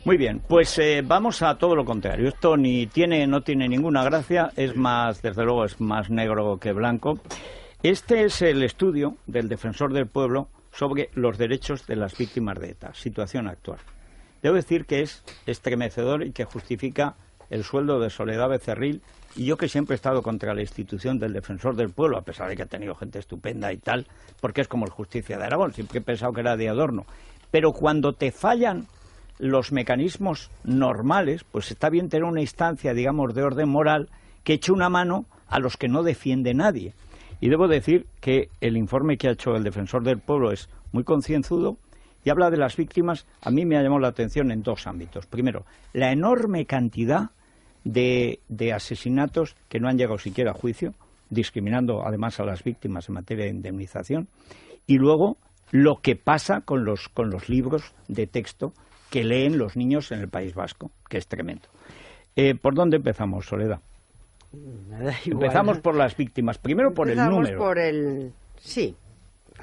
Muy bien, pues vamos a todo lo contrario. Esto no tiene ninguna gracia, es más, desde luego, es más negro que blanco. Este es el estudio del Defensor del Pueblo sobre los derechos de las víctimas de ETA, situación actual. Debo decir que es estremecedor y que justifica el sueldo de Soledad Becerril, y yo que siempre he estado contra la institución del Defensor del Pueblo, a pesar de que ha tenido gente estupenda y tal, porque es como el Justicia de Aragón, siempre he pensado que era de adorno. Pero cuando te fallan los mecanismos normales, pues está bien tener una instancia, digamos, de orden moral que eche una mano a los que no defiende nadie. Y debo decir que el informe que ha hecho el Defensor del Pueblo es muy concienzudo y habla de las víctimas. A mí me ha llamado la atención en dos ámbitos. Primero, la enorme cantidad de asesinatos que no han llegado siquiera a juicio, discriminando además a las víctimas en materia de indemnización. Y luego, lo que pasa con los libros de texto que leen los niños en el País Vasco, que es tremendo. ¿Por dónde empezamos, Soledad? Empezamos por las víctimas. Primero por el número. Sí,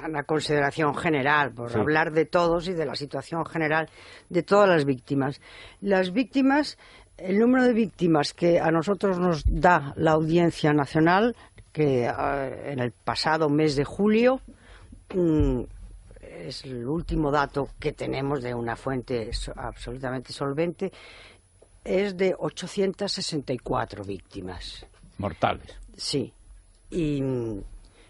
a la consideración general, por hablar de todos y de la situación general de todas las víctimas. Las víctimas, el número de víctimas que a nosotros nos da la Audiencia Nacional, que en el pasado mes de julio, es el último dato que tenemos de una fuente absolutamente solvente, es de 864 víctimas. Mortales. Sí. Y,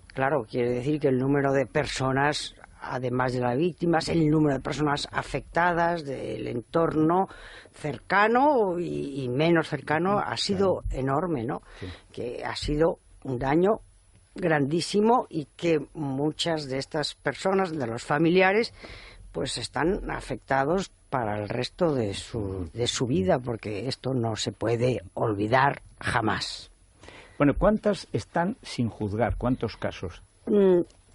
claro, quiere decir que el número de personas, además de las víctimas, el número de personas afectadas del entorno cercano y menos cercano ha sido enorme, ¿no? Sí. Que ha sido un daño grandísimo y que muchas de estas personas, de los familiares, pues están afectados para el resto de su vida, porque esto no se puede olvidar jamás. Bueno, ¿cuántas están sin juzgar? ¿Cuántos casos?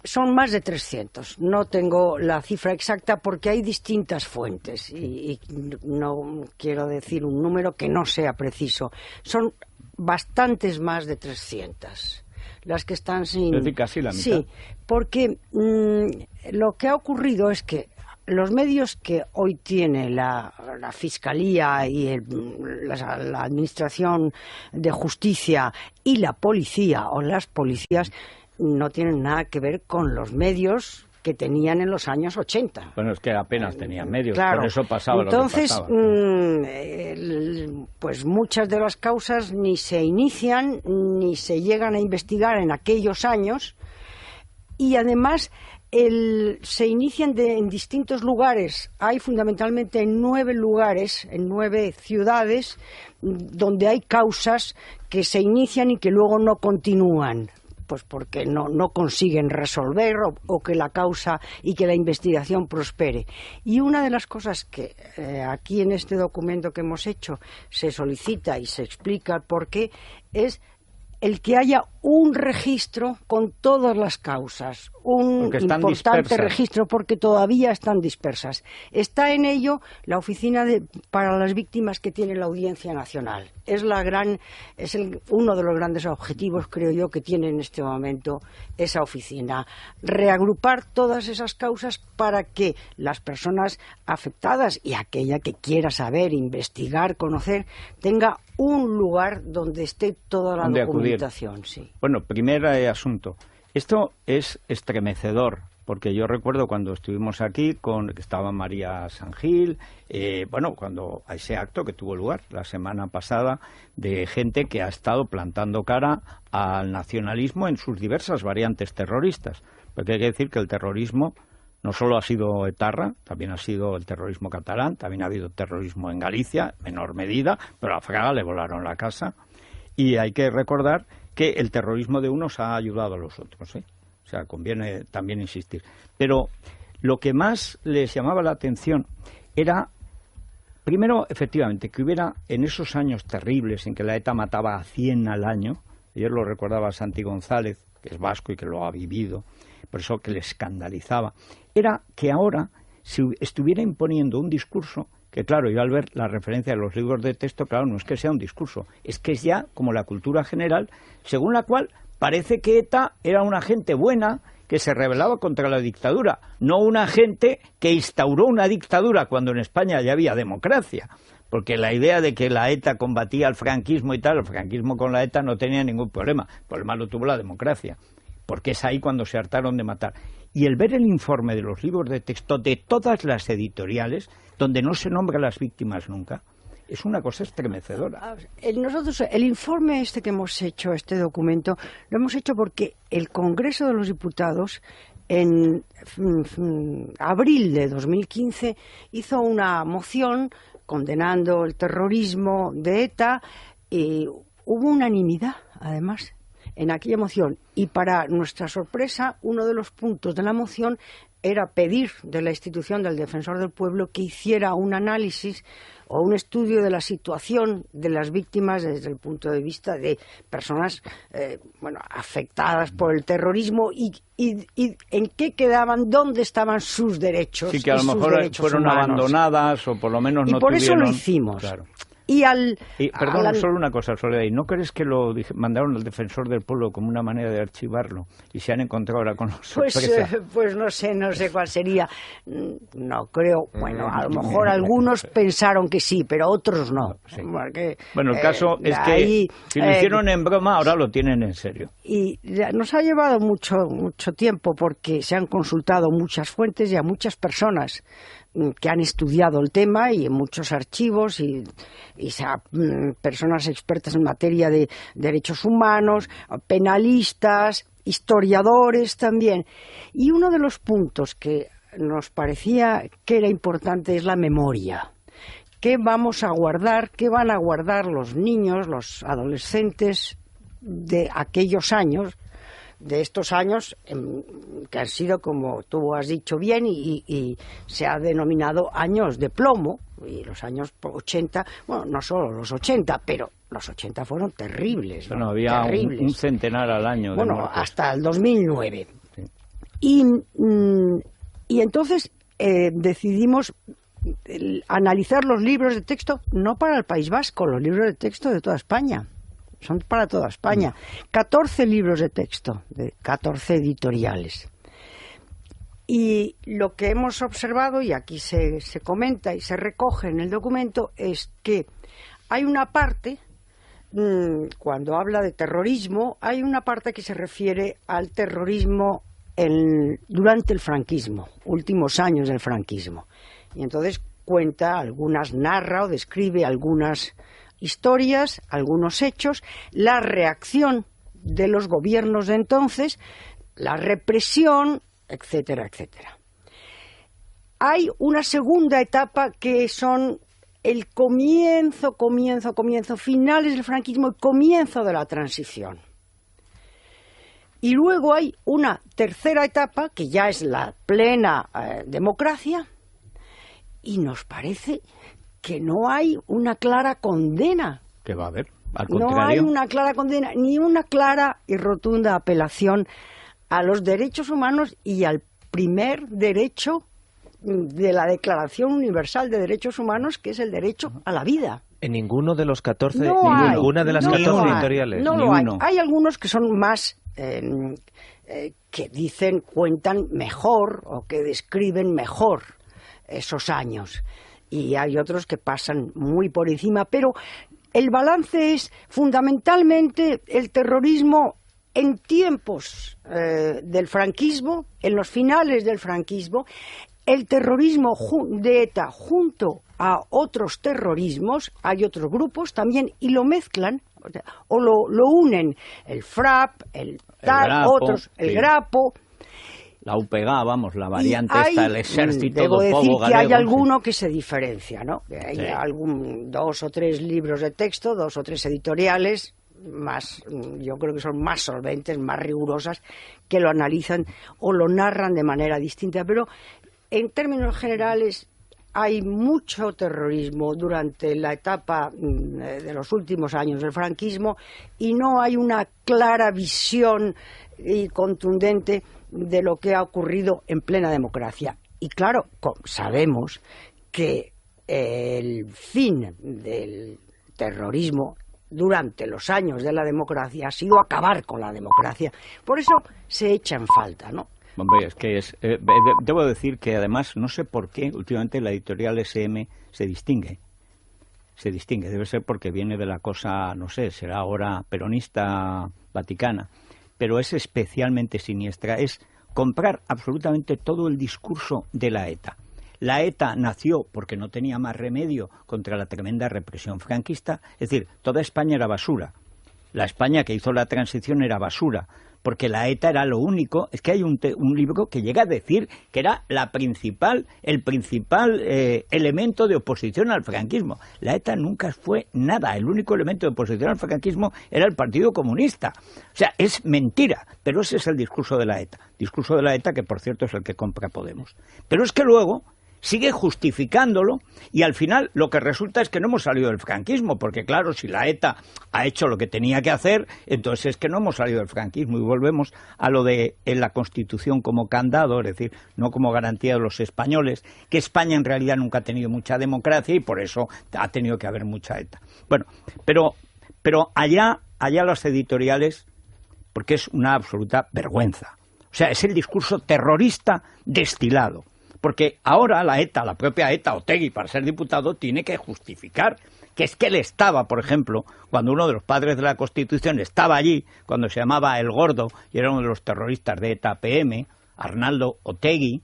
Son más de 300. No tengo la cifra exacta porque hay distintas fuentes y no quiero decir un número que no sea preciso. Son bastantes más de 300. Las que están sin... Es decir, casi la mitad. Sí, porque lo que ha ocurrido es que los medios que hoy tiene la Fiscalía y la Administración de Justicia y la policía o las policías no tienen nada que ver con los medios que tenían en los años 80. Bueno, es que apenas tenían medios, claro. Por eso pasaba Entonces, lo que pasaba. Pues muchas de las causas ni se inician ni se llegan a investigar en aquellos años, y además se inician en distintos lugares. Hay fundamentalmente en 9 lugares, en 9 ciudades, donde hay causas que se inician y que luego no continúan. Pues porque no consiguen resolver o que la causa y que la investigación prospere. Y una de las cosas que aquí en este documento que hemos hecho se solicita y se explica por qué es el que haya un registro con todas las causas, un importante registro, porque todavía están dispersas. Está en ello la oficina para las víctimas que tiene la Audiencia Nacional. Es uno de los grandes objetivos, creo yo, que tiene en este momento esa oficina. Reagrupar todas esas causas para que las personas afectadas y aquella que quiera saber, investigar, conocer, tenga un lugar donde esté toda la documentación. Sí. Bueno, primer asunto. Esto es estremecedor, porque yo recuerdo cuando estuvimos aquí, que estaba María Sangil, cuando a ese acto que tuvo lugar la semana pasada, de gente que ha estado plantando cara al nacionalismo en sus diversas variantes terroristas. Porque hay que decir que el terrorismo no solo ha sido etarra, también ha sido el terrorismo catalán, también ha habido terrorismo en Galicia, en menor medida, pero a Fraga le volaron la casa. Y hay que recordar que el terrorismo de unos ha ayudado a los otros, ¿eh? O sea, conviene también insistir. Pero lo que más les llamaba la atención era, primero, efectivamente, que hubiera en esos años terribles en que la ETA mataba a 100 al año, ayer lo recordaba Santi González, que es vasco y que lo ha vivido, por eso que le escandalizaba, era que ahora se estuviera imponiendo un discurso que, claro, yo al ver la referencia de los libros de texto, claro, no es que sea un discurso, es que es ya como la cultura general, según la cual parece que ETA era una gente buena, que se rebelaba contra la dictadura, no una gente que instauró una dictadura cuando en España ya había democracia. Porque la idea de que la ETA combatía al franquismo y tal, el franquismo con la ETA no tenía ningún problema. El problema lo tuvo la democracia, porque es ahí cuando se hartaron de matar. Y el ver el informe de los libros de texto de todas las editoriales, donde no se nombra a las víctimas nunca, es una cosa estremecedora. Nosotros, el informe este que hemos hecho, este documento, lo hemos hecho porque el Congreso de los Diputados, en abril de 2015, hizo una moción condenando el terrorismo de ETA, y hubo unanimidad, además, en aquella moción. Y para nuestra sorpresa, uno de los puntos de la moción era pedir de la institución del Defensor del Pueblo que hiciera un análisis o un estudio de la situación de las víctimas desde el punto de vista de personas afectadas por el terrorismo y en qué quedaban, dónde estaban sus derechos. Sí, que a lo mejor fueron abandonadas o por lo menos no tuvieron. Y por eso lo hicimos. Claro. Perdón, solo una cosa, Soledad, ¿y no crees que lo mandaron al Defensor del Pueblo como una manera de archivarlo y se han encontrado ahora con sorpresa? Pues no sé cuál sería. No creo. Bueno, a lo mejor algunos pensaron que sí, pero otros no. Sí. Porque, bueno, el caso es que si lo hicieron en broma, ahora lo tienen en serio. Y nos ha llevado mucho tiempo porque se han consultado muchas fuentes y a muchas personas que han estudiado el tema y en muchos archivos y personas expertas en materia de derechos humanos, penalistas, historiadores también. Y uno de los puntos que nos parecía que era importante es la memoria. ¿Qué vamos a guardar? ¿Qué van a guardar los niños, los adolescentes de aquellos años? De estos años que han sido, como tú has dicho bien, y se ha denominado años de plomo, y los años 80, bueno, no solo los 80, pero los 80 fueron terribles. Bueno, había un centenar al año. Bueno, hasta el 2009. Sí. Y entonces decidimos analizar los libros de texto, no para el País Vasco, los libros de texto de toda España. Son para toda España. 14 libros de texto, de 14 editoriales. Y lo que hemos observado, y aquí se comenta y se recoge en el documento, es que hay una parte, cuando habla de terrorismo, hay una parte que se refiere al terrorismo durante el franquismo, últimos años del franquismo. Y entonces narra o describe algunas historias, algunos hechos, la reacción de los gobiernos de entonces, la represión, etcétera, etcétera. Hay una segunda etapa que son el comienzo, finales del franquismo y comienzo de la transición. Y luego hay una tercera etapa que ya es la plena democracia, y nos parece que no hay una clara condena. ¿Qué va a haber? Al contrario. No hay una clara condena, ni una clara y rotunda apelación a los derechos humanos y al primer derecho de la Declaración Universal de Derechos Humanos, que es el derecho a la vida. En ninguno de los 14, ninguna de las 14 editoriales. No lo hay. Hay algunos que son más que cuentan mejor o que describen mejor esos años. Y hay otros que pasan muy por encima, pero el balance es fundamentalmente el terrorismo en tiempos del franquismo, en los finales del franquismo, el terrorismo de ETA junto a otros terrorismos, hay otros grupos también, y lo mezclan, o lo unen, el FRAP, el Grapo, la UPG, vamos, la variante esta, el ejército debo del decir povo que galego, hay alguno que se diferencia, ¿no? Hay sí. 2 o 3 libros de texto, 2 o 3 editoriales, yo creo que son más solventes, más rigurosas, que lo analizan o lo narran de manera distinta, pero en términos generales hay mucho terrorismo durante la etapa de los últimos años del franquismo y no hay una clara visión y contundente de lo que ha ocurrido en plena democracia. Y claro, sabemos que el fin del terrorismo durante los años de la democracia ha sido acabar con la democracia. Por eso se echa en falta, ¿no? Hombre, es que debo decir que además, no sé por qué, últimamente la editorial SM se distingue. Se distingue, debe ser porque viene de la cosa, no sé, será ahora peronista vaticana, pero es especialmente siniestra, es comprar absolutamente todo el discurso de la ETA. La ETA nació porque no tenía más remedio contra la tremenda represión franquista, es decir, toda España era basura. La España que hizo la transición era basura, porque la ETA era lo único. Es que hay un libro que llega a decir que era el principal elemento de oposición al franquismo. La ETA nunca fue nada, el único elemento de oposición al franquismo era el Partido Comunista. O sea, es mentira, pero ese es el discurso de la ETA. Discurso de la ETA que, por cierto, es el que compra Podemos. Pero es que luego sigue justificándolo y al final lo que resulta es que no hemos salido del franquismo, porque claro, si la ETA ha hecho lo que tenía que hacer, entonces es que no hemos salido del franquismo y volvemos a lo de en la Constitución como candado, es decir, no como garantía de los españoles, que España en realidad nunca ha tenido mucha democracia y por eso ha tenido que haber mucha ETA. Bueno, pero allá las editoriales, porque es una absoluta vergüenza. O sea, es el discurso terrorista destilado. Porque ahora la propia ETA, Otegi, para ser diputado, tiene que justificar que es que él estaba, por ejemplo, cuando uno de los padres de la Constitución estaba allí, cuando se llamaba El Gordo, y era uno de los terroristas de ETA PM, Arnaldo Otegi,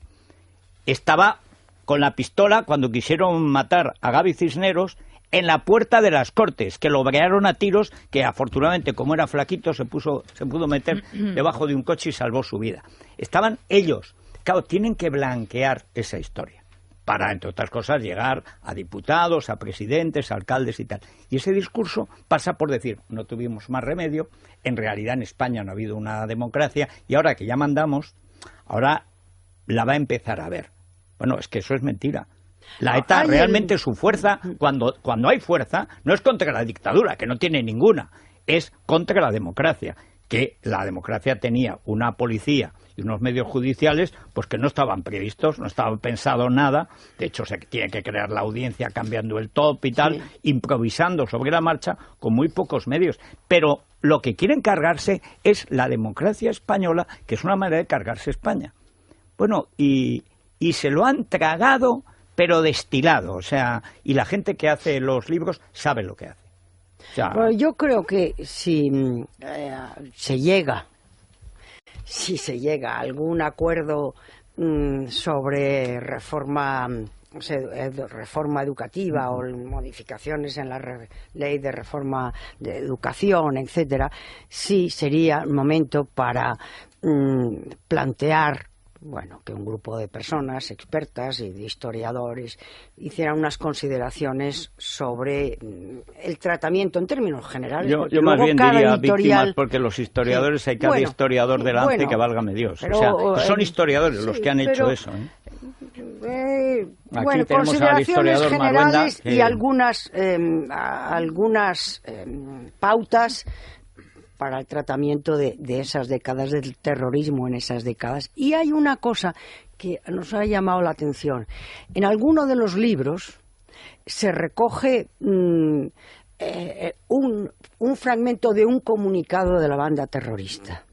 estaba con la pistola cuando quisieron matar a Gaby Cisneros en la puerta de las Cortes, que lo brearon a tiros, que afortunadamente, como era flaquito, se pudo meter debajo de un coche y salvó su vida. Estaban ellos. Claro, tienen que blanquear esa historia para, entre otras cosas, llegar a diputados, a presidentes, a alcaldes y tal. Y ese discurso pasa por decir, no tuvimos más remedio, en realidad en España no ha habido una democracia y ahora que ya mandamos, ahora la va a empezar a ver. Bueno, es que eso es mentira. La ETA realmente su fuerza, cuando hay fuerza, no es contra la dictadura, que no tiene ninguna, es contra la democracia. Que la democracia tenía una policía y unos medios judiciales pues que no estaban previstos, no estaba pensado nada. De hecho, se tiene que crear la audiencia cambiando el top y tal, improvisando sobre la marcha con muy pocos medios. Pero lo que quieren cargarse es la democracia española, que es una manera de cargarse España. Bueno, y se lo han tragado, pero destilado. O sea, y la gente que hace los libros sabe lo que hace. Bueno, yo creo que si se llega a algún acuerdo sobre reforma educativa o modificaciones en la ley de reforma de educación, etcétera, sí sería el momento para plantear, bueno, que un grupo de personas expertas y de historiadores hicieran unas consideraciones sobre el tratamiento en términos generales. Yo más bien diría víctimas, porque los historiadores, hay cada historiador delante que válgame Dios. Pero, o sea, son historiadores los que han hecho eso. Bueno, consideraciones generales y algunas pautas para el tratamiento de esas décadas, del terrorismo en esas décadas. Y hay una cosa que nos ha llamado la atención. En alguno de los libros se recoge un fragmento de un comunicado de la banda terrorista.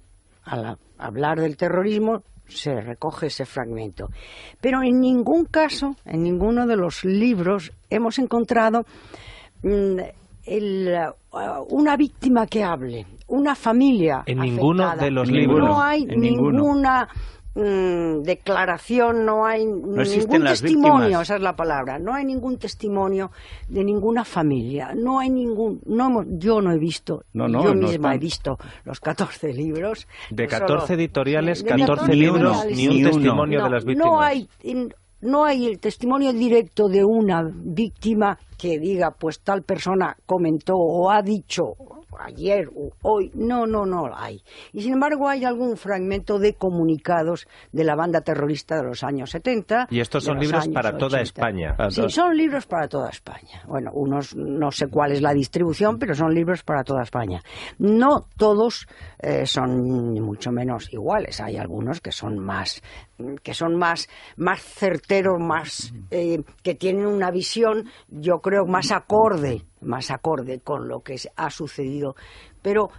Al hablar del terrorismo se recoge ese fragmento. Pero en ningún caso, en ninguno de los libros, hemos encontrado una víctima que hable, una familia en afectada. Ninguno de los libros. No hay ninguna declaración, no hay ningún testimonio, víctimas. Esa es la palabra, no hay ningún testimonio de ninguna familia, no hay yo no he visto, yo misma he visto los 14 libros. De 14 editoriales, de 14 libros, ni un testimonio de las víctimas. No hay el testimonio directo de una víctima que diga, pues tal persona comentó o ha dicho ayer o hoy. No hay. Y sin embargo hay algún fragmento de comunicados de la banda terrorista de los años 70. Y estos son libros para toda España. Sí, son libros para toda España. Bueno, unos no sé cuál es la distribución, pero son libros para toda España. No todos son ni mucho menos iguales. Hay algunos que son más certeros, que tienen una visión, yo creo, más acorde con lo que ha sucedido. Pero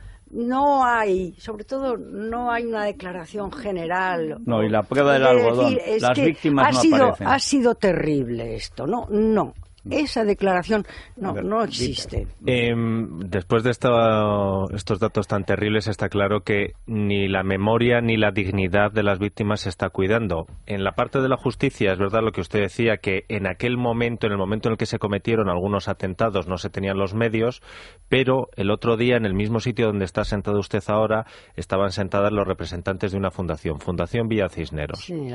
sobre todo, no hay una declaración general. No, y la prueba del algodón, las víctimas no aparecen. Ha sido terrible esto, no. Esa declaración no existe. Después de estos datos tan terribles, está claro que ni la memoria ni la dignidad de las víctimas se está cuidando. En la parte de la justicia, es verdad lo que usted decía, que en aquel momento, en el momento en el que se cometieron algunos atentados, no se tenían los medios, pero el otro día, en el mismo sitio donde está sentado usted ahora, estaban sentadas los representantes de una fundación, Fundación Villa Cisneros. Sí.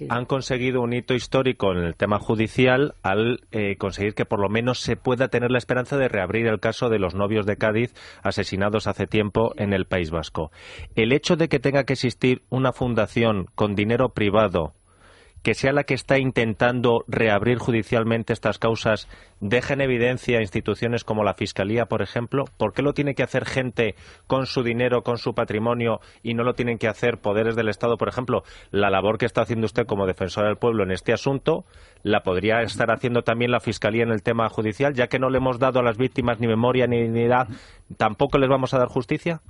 Han conseguido un hito histórico en el tema judicial al conseguir que por lo menos se pueda tener la esperanza de reabrir el caso de los novios de Cádiz asesinados hace tiempo en el País Vasco. El hecho de que tenga que existir una fundación con dinero privado que sea la que está intentando reabrir judicialmente estas causas, deja en evidencia instituciones como la Fiscalía, por ejemplo. ¿Por qué lo tiene que hacer gente con su dinero, con su patrimonio, y no lo tienen que hacer poderes del Estado? Por ejemplo, la labor que está haciendo usted como defensora del pueblo en este asunto, la podría estar haciendo también la Fiscalía en el tema judicial, ya que no le hemos dado a las víctimas ni memoria ni dignidad, ¿tampoco les vamos a dar justicia?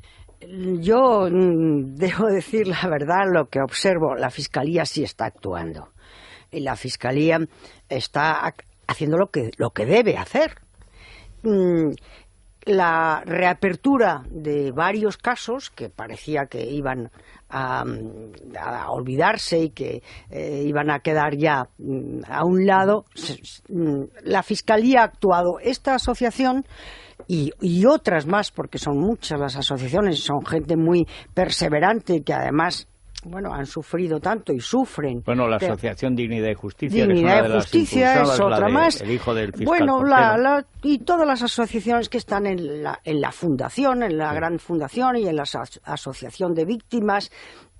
Yo debo decir la verdad, lo que observo, la Fiscalía sí está actuando. Y la Fiscalía está haciendo lo que debe hacer. La reapertura de varios casos que parecía que iban a olvidarse y que iban a quedar ya a un lado, la Fiscalía ha actuado. Esta asociación y otras más, porque son muchas las asociaciones, son gente muy perseverante que además han sufrido tanto y sufren. Bueno, la Asociación Dignidad y Justicia, Dignidad y Justicia es otra más. El hijo del fiscal. Bueno, y todas las asociaciones que están en la fundación, en la gran fundación y en la asociación de víctimas.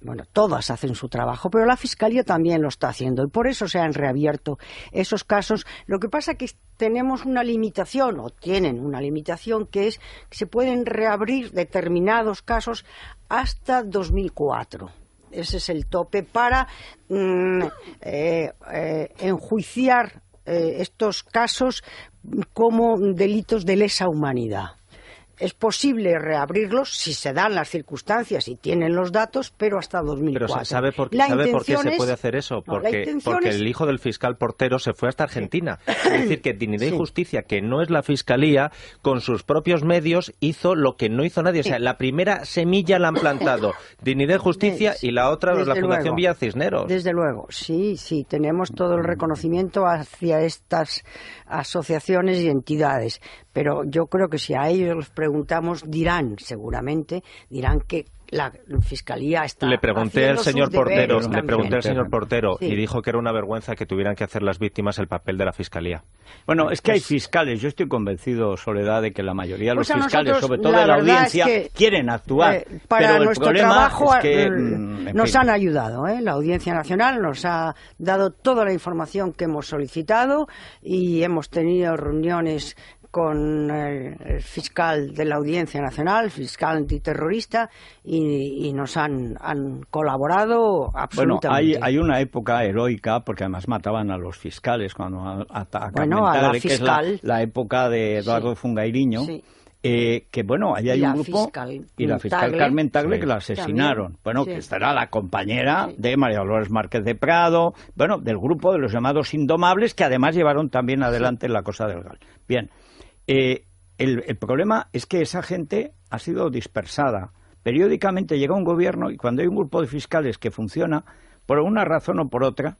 Bueno, todas hacen su trabajo, pero la Fiscalía también lo está haciendo y por eso se han reabierto esos casos. Lo que pasa es que tenemos una limitación, o tienen una limitación, que es que se pueden reabrir determinados casos hasta 2004. Ese es el tope para enjuiciar estos casos como delitos de lesa humanidad. Es posible reabrirlos si se dan las circunstancias y tienen los datos, pero hasta 2004. Pero ¿sabe por qué se puede hacer eso? Porque el hijo del fiscal Portero se fue hasta Argentina. Es decir, que Dignidad y Justicia, que no es la Fiscalía, con sus propios medios hizo lo que no hizo nadie. O sea, la primera semilla la han plantado Dignidad y Justicia y la otra la Fundación Villa Cisneros. Desde luego, sí, tenemos todo el reconocimiento hacia estas asociaciones y entidades. Pero yo creo que si a ellos les preguntamos, dirán que la Fiscalía está Le pregunté al señor Portero sí. Y dijo que era una vergüenza que tuvieran que hacer las víctimas el papel de la Fiscalía. Bueno, es que hay fiscales. Yo estoy convencido, Soledad, de que la mayoría de los fiscales, sobre todo de la audiencia, quieren actuar. Para pero nuestro el problema trabajo es que, nos han ayudado. La Audiencia Nacional nos ha dado toda la información que hemos solicitado y hemos tenido reuniones con el fiscal de la Audiencia Nacional, fiscal antiterrorista, y nos han colaborado absolutamente. Bueno, hay una época heroica, porque además mataban a los fiscales cuando atacaban a la que fiscal, es la época de Eduardo Fungairiño. Sí. Ahí hay un grupo y la fiscal Carmen Tagle que la asesinaron. Que esta era la compañera de María Dolores Márquez de Prado, del grupo de los llamados Indomables, que además llevaron también adelante la cosa del GAL. Bien. El problema es que esa gente ha sido dispersada. Periódicamente llega un gobierno y cuando hay un grupo de fiscales que funciona, por una razón o por otra,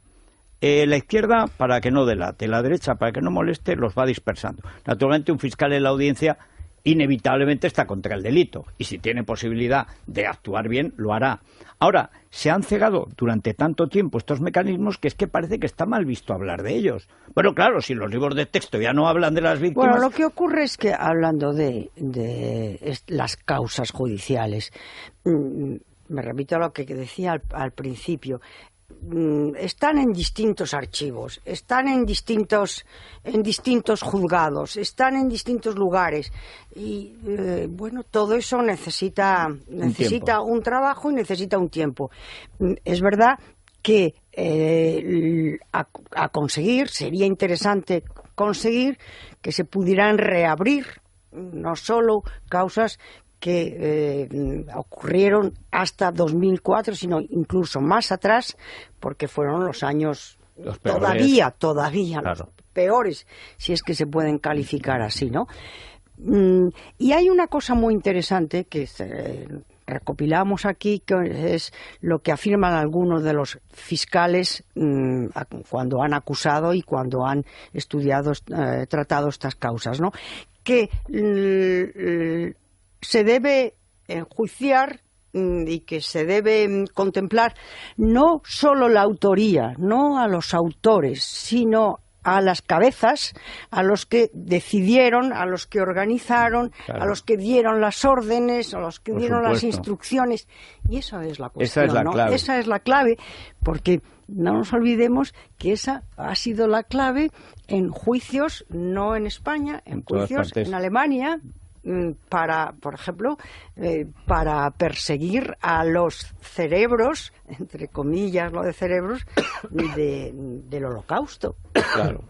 la izquierda, para que no delate, la derecha, para que no moleste, los va dispersando. Naturalmente, un fiscal en la audiencia inevitablemente está contra el delito y si tiene posibilidad de actuar bien, lo hará. Ahora, se han cegado durante tanto tiempo estos mecanismos que es que parece que está mal visto hablar de ellos. Bueno, claro, si los libros de texto ya no hablan de las víctimas... Bueno, lo que ocurre es que, hablando de las causas judiciales, me repito a lo que decía al principio, están en distintos archivos, están en distintos juzgados, están en distintos lugares y todo eso necesita un trabajo y necesita un tiempo. Es verdad que a conseguir, sería interesante conseguir que se pudieran reabrir no solo causas que ocurrieron hasta 2004, sino incluso más atrás, porque fueron los años los todavía claro, los peores, si es que se pueden calificar así, ¿no? Y hay una cosa muy interesante que recopilamos aquí, que es lo que afirman algunos de los fiscales cuando han acusado y cuando han estudiado, tratado estas causas, ¿no? Que se debe enjuiciar y que se debe contemplar no solo la autoría, no a los autores, sino a las cabezas, a los que decidieron, a los que organizaron, claro, a los que dieron las órdenes, a los que por dieron supuesto, las instrucciones. Y esa es la cuestión, esa es la ¿no? clave. Esa es la clave, porque no nos olvidemos que esa ha sido la clave en juicios, no en España, en juicios en Alemania, para, por ejemplo, para perseguir a los cerebros, entre comillas lo de cerebros, del Holocausto. Claro.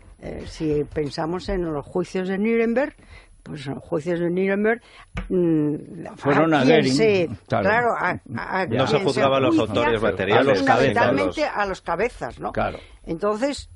Si pensamos en los juicios de Nuremberg, pues en los juicios de Nuremberg fueron a Goering, claro, no se juzgaban los autores materiales, fundamentalmente a los cabezas, ¿no? Claro. Entonces,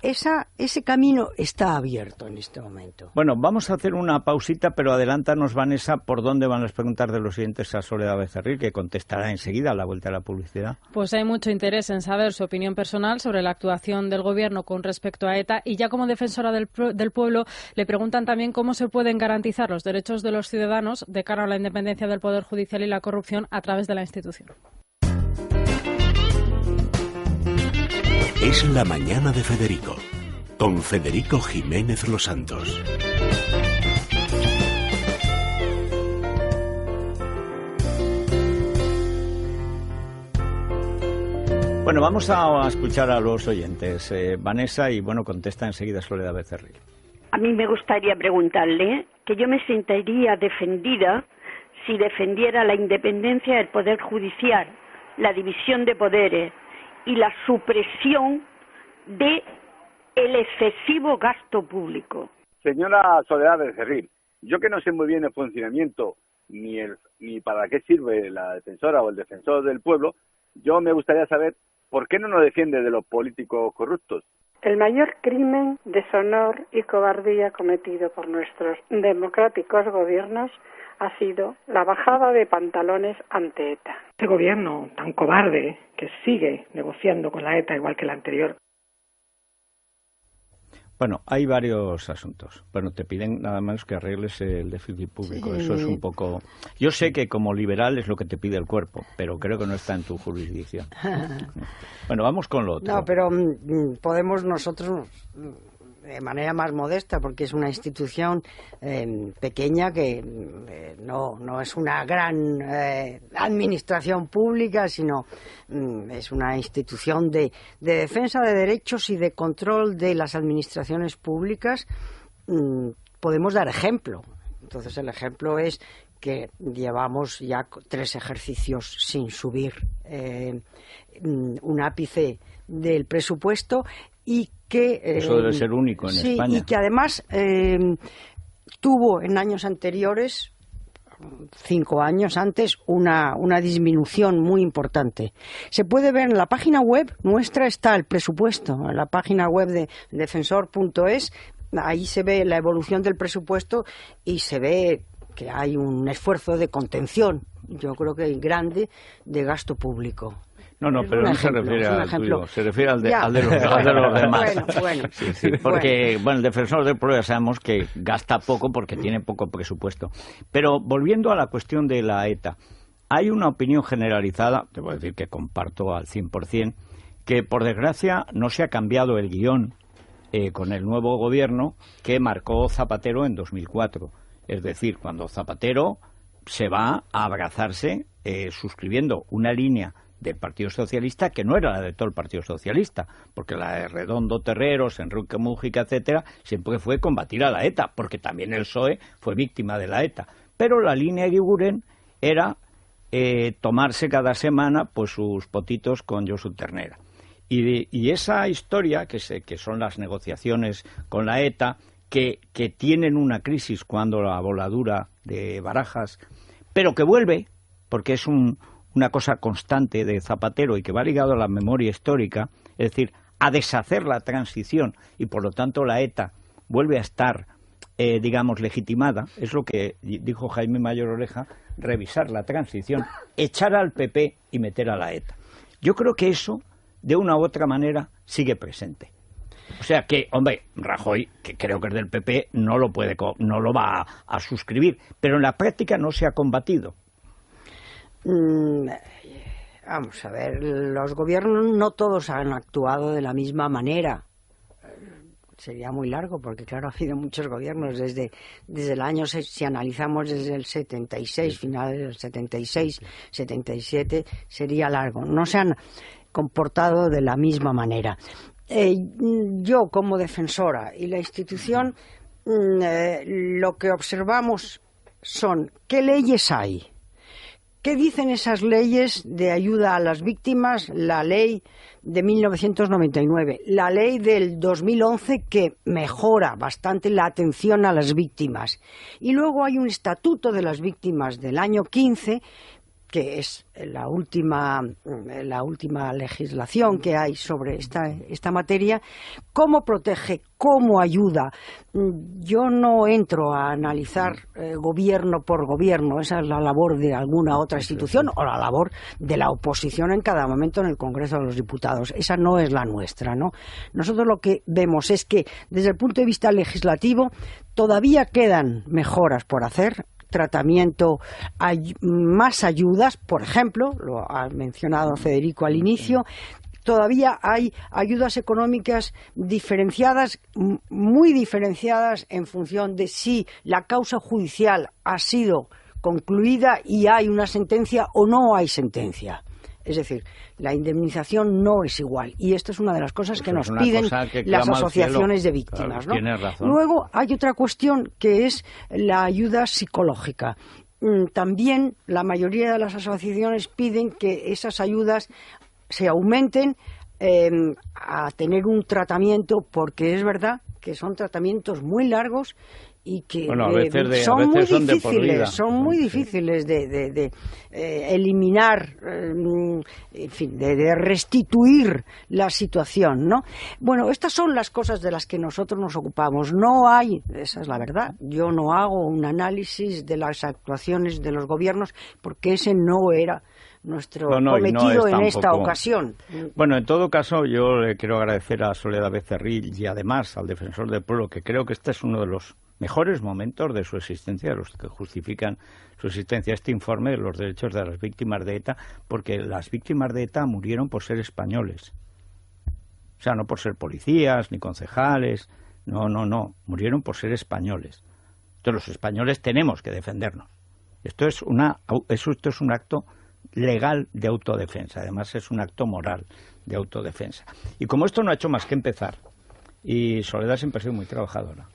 ese camino está abierto en este momento. Bueno, vamos a hacer una pausita, pero adelántanos, Vanessa, por dónde van las preguntas de los oyentes a Soledad Becerril, que contestará enseguida a la vuelta de la publicidad. Pues hay mucho interés en saber su opinión personal sobre la actuación del Gobierno con respecto a ETA, y ya como defensora del pueblo le preguntan también cómo se pueden garantizar los derechos de los ciudadanos de cara a la independencia del Poder Judicial y la corrupción a través de la institución. Es la mañana de Federico, con Federico Jiménez Los Santos. Bueno, vamos a escuchar a los oyentes. Vanessa, y bueno, contesta enseguida Soledad Becerril. A mí me gustaría preguntarle que yo me sentiría defendida si defendiera la independencia del Poder Judicial, la división de poderes y la supresión de el excesivo gasto público. Señora Soledad Becerril, yo que no sé muy bien el funcionamiento ni para qué sirve la defensora o el defensor del pueblo, yo me gustaría saber por qué no nos defiende de los políticos corruptos. El mayor crimen, deshonor y cobardía cometido por nuestros democráticos gobiernos ha sido la bajada de pantalones ante ETA. Este gobierno tan cobarde que sigue negociando con la ETA igual que el anterior. Bueno, hay varios asuntos. Bueno, te piden nada más que arregles el déficit público. Sí. Eso es un poco... Yo sé que como liberal es lo que te pide el cuerpo, pero creo que no está en tu jurisdicción. Bueno, vamos con lo otro. No, pero podemos nosotros, de manera más modesta, porque es una institución pequeña que no es una gran administración pública, sino es una institución de defensa de derechos y de control de las administraciones públicas. Podemos dar ejemplo. Entonces el ejemplo es que llevamos ya 3 ejercicios sin subir un ápice del presupuesto, y que eso debe ser único en España. Y que además tuvo en años anteriores, 5 años antes, una disminución muy importante. Se puede ver en la página web nuestra, está el presupuesto, en la página web de defensor.es, ahí se ve la evolución del presupuesto y se ve que hay un esfuerzo de contención, yo creo que grande, de gasto público. No, pero no se refiere al tuyo, se refiere al de los demás. Bueno. Sí, porque, el defensor del pueblo ya sabemos que gasta poco porque tiene poco presupuesto. Pero volviendo a la cuestión de la ETA, hay una opinión generalizada, te voy a decir que comparto al 100%, que por desgracia no se ha cambiado el guión con el nuevo gobierno que marcó Zapatero en 2004. Es decir, cuando Zapatero se va a abrazarse suscribiendo una línea del Partido Socialista que no era la de todo el Partido Socialista, porque la de Redondo, Terreros, Enrique Mújica, etcétera, siempre fue combatir a la ETA, porque también el PSOE fue víctima de la ETA. Pero la línea de Eguiguren era tomarse cada semana pues sus potitos con Josu Ternera. Y esa historia, que son las negociaciones con la ETA, que tienen una crisis cuando la voladura de Barajas pero que vuelve, porque es una cosa constante de Zapatero y que va ligado a la memoria histórica, es decir, a deshacer la transición y por lo tanto la ETA vuelve a estar, digamos, legitimada, es lo que dijo Jaime Mayor Oreja, revisar la transición, echar al PP y meter a la ETA. Yo creo que eso, de una u otra manera, sigue presente. O sea que, hombre, Rajoy, que creo que es del PP, no lo va a suscribir, pero en la práctica no se ha combatido. Vamos a ver, los gobiernos no todos han actuado de la misma manera. Sería muy largo porque, claro, ha habido muchos gobiernos desde el año, si analizamos desde el 76, finales del 76, 77, sería largo. No se han comportado de la misma manera. Yo, como defensora y la institución, lo que observamos son qué leyes hay, qué dicen esas leyes de ayuda a las víctimas, la ley de 1999, la ley del 2011 que mejora bastante la atención a las víctimas, y luego hay un estatuto de las víctimas del año 15 que es la última legislación que hay sobre esta materia. ¿Cómo protege? ¿Cómo ayuda? Yo no entro a analizar gobierno por gobierno, esa es la labor de alguna otra institución o la labor de la oposición en cada momento en el Congreso de los Diputados. Esa no es la nuestra, ¿no? Nosotros lo que vemos es que desde el punto de vista legislativo todavía quedan mejoras por hacer. Tratamiento, más ayudas, por ejemplo, lo ha mencionado Federico al inicio, todavía hay ayudas económicas diferenciadas, muy diferenciadas en función de si la causa judicial ha sido concluida y hay una sentencia o no hay sentencia. Es decir, la indemnización no es igual. Y esto es una de las cosas que nos piden las asociaciones de víctimas, ¿no? Tienes razón. Luego hay otra cuestión que es la ayuda psicológica. También la mayoría de las asociaciones piden que esas ayudas se aumenten a tener un tratamiento, porque es verdad que son tratamientos muy largos y que son muy difíciles de eliminar, en fin, de restituir la situación, ¿no? Bueno, estas son las cosas de las que nosotros nos ocupamos. No hay, esa es la verdad, yo no hago un análisis de las actuaciones de los gobiernos porque ese no era nuestro cometido en esta ocasión. Bueno, en todo caso, yo le quiero agradecer a Soledad Becerril y además al Defensor del Pueblo, que creo que este es uno de los mejores momentos de su existencia, los que justifican su existencia, este informe de los derechos de las víctimas de ETA, porque las víctimas de ETA murieron por ser españoles. O sea, no por ser policías ni concejales, no, murieron por ser españoles. Entonces los españoles tenemos que defendernos. Esto es un acto legal de autodefensa, además es un acto moral de autodefensa. Y como esto no ha hecho más que empezar, y Soledad siempre ha sido muy trabajadora,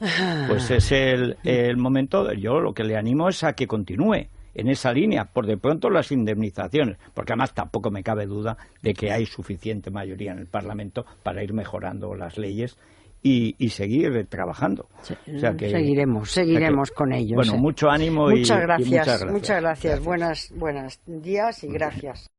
pues es el momento, yo lo que le animo es a que continúe en esa línea, por de pronto las indemnizaciones, porque además tampoco me cabe duda de que hay suficiente mayoría en el Parlamento para ir mejorando las leyes y seguir trabajando. O sea que, seguiremos con ellos. Bueno, mucho ánimo muchas y gracias. Muchas gracias. Buenos días y gracias.